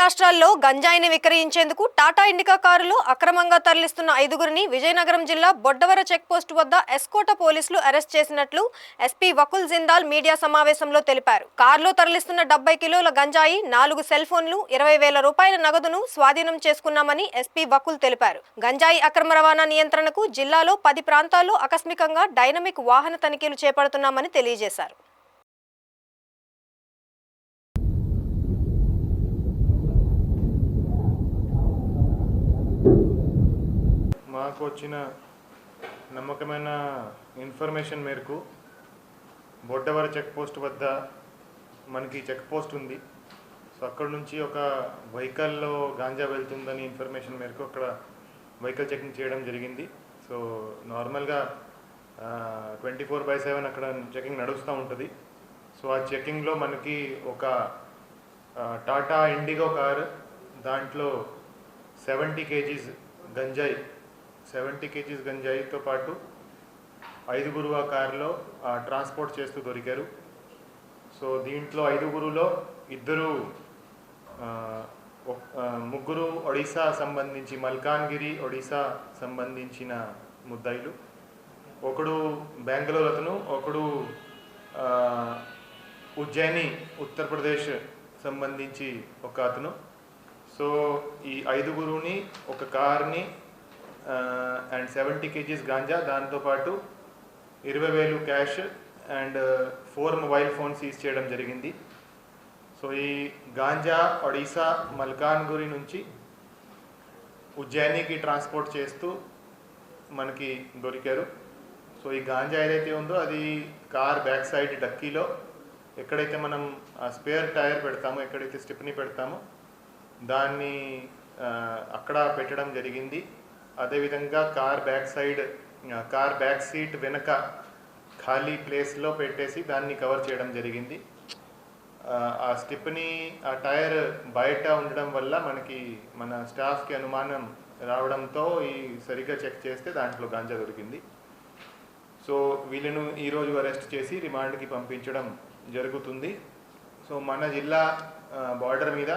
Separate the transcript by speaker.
Speaker 1: రాష్ట్రాల్లో గంజాయిని విక్రయించేందుకు టాటా ఇండికా కారులో అక్రమంగా తరలిస్తున్న 5గురిని విజయనగరం జిల్లా బొడ్డవర చెక్పోస్ట్ వద్ద ఎస్కోట పోలీసులు అరెస్ట్ చేసినట్లు ఎస్పీ వకుల్ జిందాల్ మీడియా సమావేశంలో తెలిపారు. కారులో తరలిస్తున్న 70 కిలోల గంజాయి, 4 సెల్ ఫోన్లు, 20,000 రూపాయల నగదును స్వాధీనం చేసుకున్నామని ఎస్పీ వకుల్ తెలిపారు. గంజాయి అక్రమ రవాణా నియంత్రణకు జిల్లాలో 10 ప్రాంతాల్లో ఆకస్మికంగా డైనమిక్ వాహన తనిఖీలు చేపడుతున్నామని తెలియజేశారు.
Speaker 2: మాకు వచ్చిన నమ్మకమైన ఇన్ఫర్మేషన్ మేరకు బొడ్డవర చెక్ పోస్ట్ వద్ద మనకి చెక్ పోస్ట్ ఉంది. సో అక్కడ నుంచి ఒక వెహికల్లో గాంజా వెళ్తుందని ఇన్ఫర్మేషన్ మేరకు అక్కడ వెహికల్ చెకింగ్ చేయడం జరిగింది. సో నార్మల్గా 24/7 అక్కడ చెకింగ్ నడుస్తూ ఉంటుంది. సో ఆ చెకింగ్లో మనకి ఒక టాటా ఇండిగో కారు, దాంట్లో 70 కేజీస్ గంజాయి 70 కేజీస్ గంజాయితో పాటు 5గురు ఆ కారులో ట్రాన్స్పోర్ట్ చేస్తూ దొరికారు. సో దీంట్లో 5గురులో ముగ్గురు ఒడిశా సంబంధించి మల్కాన్గిరి ఒడిశా సంబంధించిన ముద్దాయిలు, ఒకడు బెంగళూరు అతను, ఒకడు ఉజ్జయిని ఉత్తరప్రదేశ్ సంబంధించి ఒక అతను. సో ఈ 5గురుని, ఒక కార్ని అండ్ 70 కేజీస్ గాంజా, దాంతోపాటు 20,000 cash and 4 mobile phone seize చేయడం జరిగింది. సో ఈ గాంజా ఒడిశా మల్కాన్గిరి నుంచి ఉజ్జయినికి ట్రాన్స్పోర్ట్ చేస్తూ మనకి దొరికారు. సో ఈ గాంజా ఏదైతే ఉందో అది కార్ బ్యాక్ సైడ్ డక్కీలో ఎక్కడైతే మనం స్పేర్ టైర్ పెడతామో, ఎక్కడైతే స్టెప్ని పెడతామో దాన్ని అక్కడ పెట్టడం జరిగింది. అదేవిధంగా కార్ బ్యాక్ సీట్ వెనక ఖాళీ ప్లేస్లో పెట్టేసి దాన్ని కవర్ చేయడం జరిగింది. ఆ స్టెప్ని, ఆ టైర్ బయట ఉండడం వల్ల మన స్టాఫ్కి అనుమానం రావడంతో సరిగ్గా చెక్ చేస్తే దాంట్లో గాంజా దొరికింది. సో వీళ్ళను ఈరోజు అరెస్ట్ చేసి రిమాండ్కి పంపించడం జరుగుతుంది. సో మన జిల్లా బార్డర్ మీద